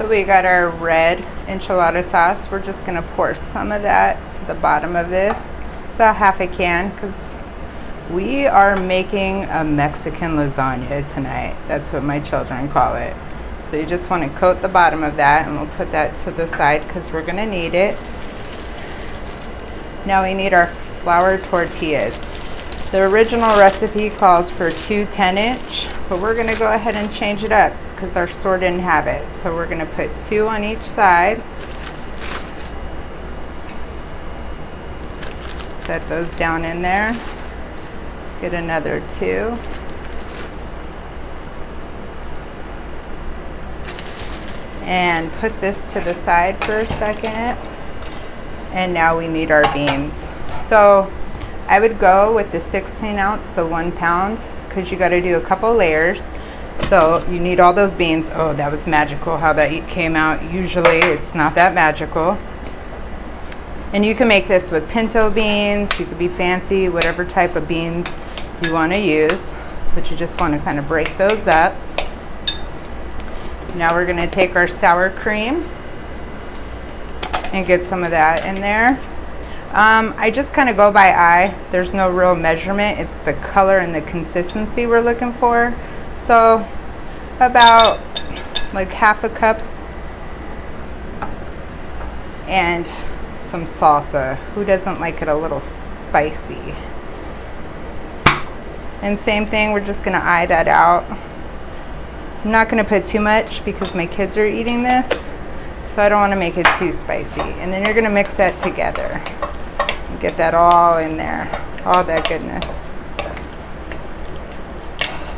So we got our red enchilada sauce. We're just gonna pour some of that to the bottom of this, about half a can, because we are making a Mexican lasagna tonight. That's what my children call it. So you just want to coat the bottom of that, and we'll put that to the side because we're gonna need it. Now we need our flour tortillas. The original recipe calls for 2 10-inch, but we're gonna go ahead and change it up because our store didn't have it. So we're gonna put 2 on each side. Set those down in there. Get another 2. And put this to the side for a second. And now we need our beans. So I would go with the 16 ounce, the 1 pound, because you got to do a couple layers. So you need all those beans. Oh, that was magical how that came out. Usually it's not that magical. And you can make this with pinto beans. You could be fancy, whatever type of beans you want to use. But you just want to kind of break those up. Now we're going to take our sour cream and get some of that in there. I just kind of go by eye. There's no real measurement. It's the color and the consistency we're looking for. So about like half a cup. And some salsa. Who doesn't like it a little spicy? And same thing, we're just going to eye that out. I'm not going to put too much because my kids are eating this, so I don't want to make it too spicy. And then you're going to mix that together. Get that all in there, all that goodness.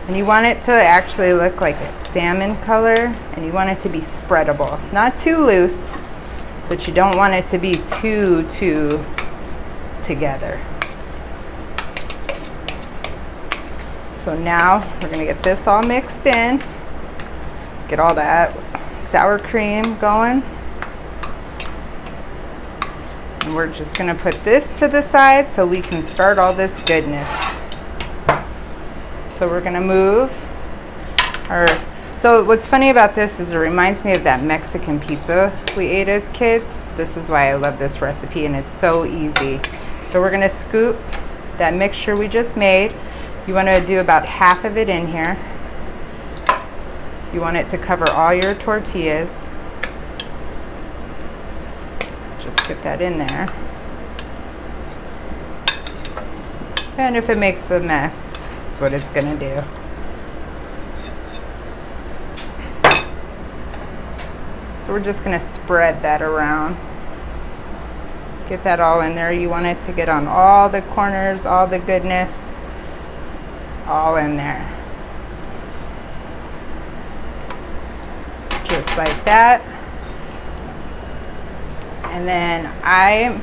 And you want it to actually look like a salmon color, and you want it to be spreadable. Not too loose, but you don't want it to be too together. So now we're going to get this all mixed in. Get all that sour cream going. And we're just going to put this to the side so we can start all this goodness. So we're going to move our... So what's funny about this is it reminds me of that Mexican pizza we ate as kids. This is why I love this recipe, and it's so easy. So we're going to scoop that mixture we just made. You want to do about half of it in here. You want it to cover all your tortillas. Just get that in there. And if it makes a mess, that's what it's going to do. So we're just going to spread that around. Get that all in there. You want it to get on all the corners, all the goodness, all in there. Just like that. And then I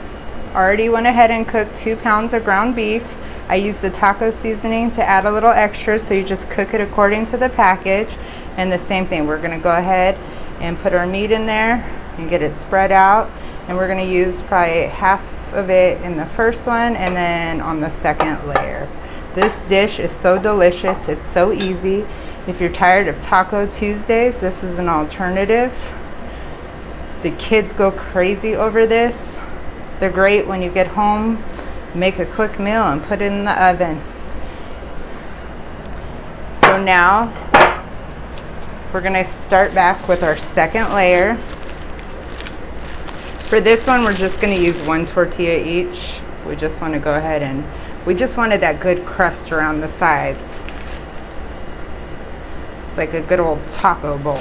already went ahead and cooked 2 pounds of ground beef. I used the taco seasoning to add a little extra, so you just cook it according to the package. And the same thing, we're going to go ahead and put our meat in there and get it spread out. And we're going to use probably half of it in the first one and then on the second layer. This dish is so delicious. It's so easy. If you're tired of Taco Tuesdays, this is an alternative. The kids go crazy over this. It's a great when you get home, make a quick meal and put it in the oven. So now we're going to start back with our second layer. For this one, we're just going to use 1 tortilla each. We just want to go ahead and we just wanted that good crust around the sides. It's like a good old taco bowl.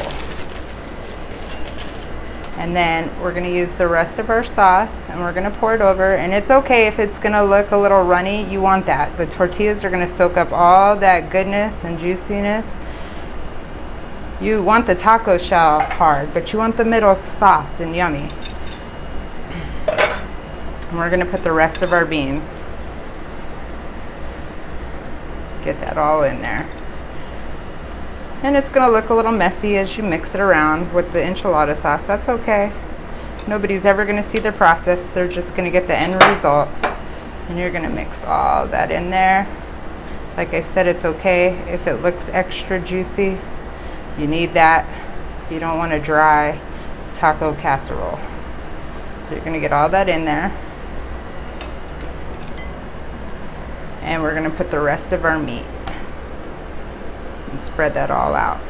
And then we're going to use the rest of our sauce and we're going to pour it over. And it's okay if it's going to look a little runny. You want that. The tortillas are going to soak up all that goodness and juiciness. You want the taco shell hard, but you want the middle soft and yummy. And we're going to put the rest of our beans. Get that all in there. And it's going to look a little messy as you mix it around with the enchilada sauce. That's okay. Nobody's ever going to see the process. They're just going to get the end result. And you're going to mix all that in there. Like I said, it's okay if it looks extra juicy. You need that. You don't want to dry. taco casserole. So you're gonna get all that in there. And we're gonna put the rest of our meat and spread that all out.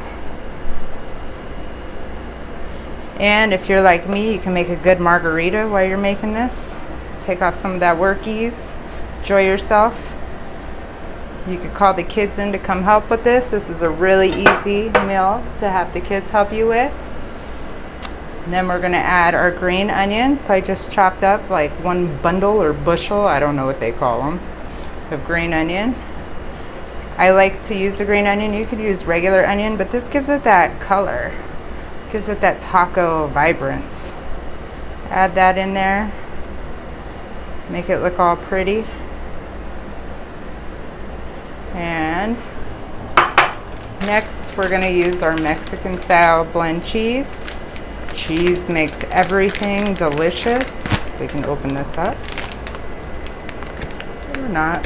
And if you're like me, you can make a good margarita while you're making this. Take off some of that work ease, enjoy yourself. You could call the kids in to come help with this. This is a really easy meal to have the kids help you with. And then we're gonna add our green onion. So I just chopped up like one bundle or bushel, I don't know what they call them, of green onion. I like to use the green onion. You could use regular onion, but this gives it that color, gives it that taco vibrance. Add that in there, make it look all pretty. And next we're going to use our Mexican style blend cheese. Cheese makes everything delicious. We can open this up or not.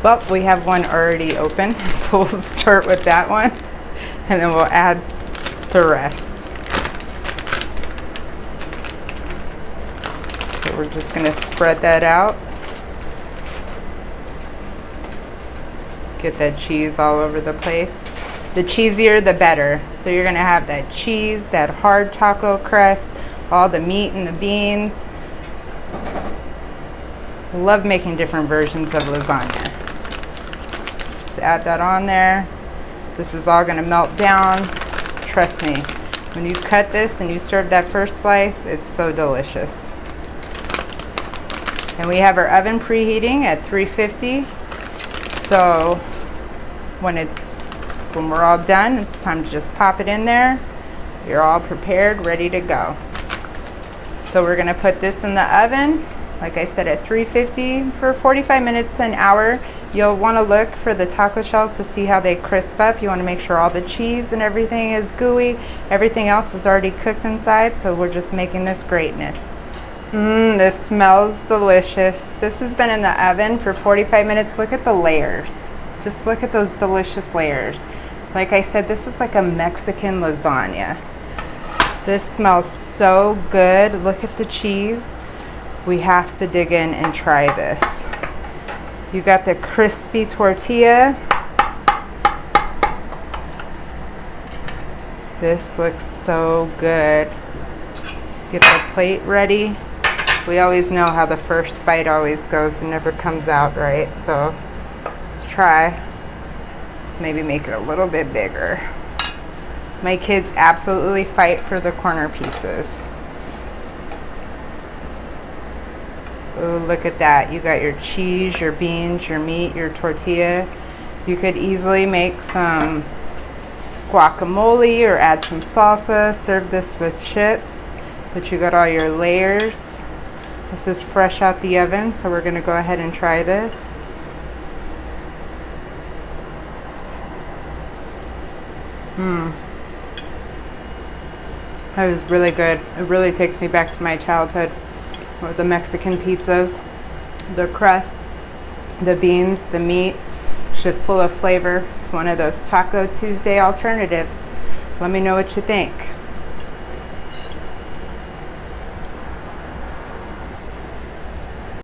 Well, we have one already open, so we'll start with that one and then we'll add the rest. So we're just going to spread that out. Get that cheese all over the place. The cheesier the better. So you're gonna have that cheese, that hard taco crust, all the meat and the beans. Love making different versions of lasagna. Just add that on there. This is all gonna melt down. Trust me, when you cut this and you serve that first slice, it's so delicious. And we have our oven preheating at 350. So when we're all done, it's time to just pop it in there. You're all prepared, ready to go. So we're gonna put this in the oven, like I said, at 350 for 45 minutes to an hour. You'll wanna look for the taco shells to see how they crisp up. You wanna make sure all the cheese and everything is gooey. Everything else is already cooked inside, so we're just making this greatness. This smells delicious. This has been in the oven for 45 minutes. Look at the layers. Just look at those delicious layers. Like I said, this is like a Mexican lasagna. This smells so good. Look at the cheese. We have to dig in and try this. You got the crispy tortilla. This looks so good. Let's get the plate ready. We always know how the first bite always goes and never comes out right, so let's try. Let's maybe make it a little bit bigger. My kids absolutely fight for the corner pieces. Oh, look at that. You got your cheese, your beans, your meat, your tortilla. You could easily make some guacamole or add some salsa. Serve this with chips, but you got all your layers. This is fresh out the oven, so we're gonna go ahead and try this. That is really good. It really takes me back to my childhood with the Mexican pizzas. The crust, the beans, the meat, it's just full of flavor. It's one of those Taco Tuesday alternatives. Let me know what you think.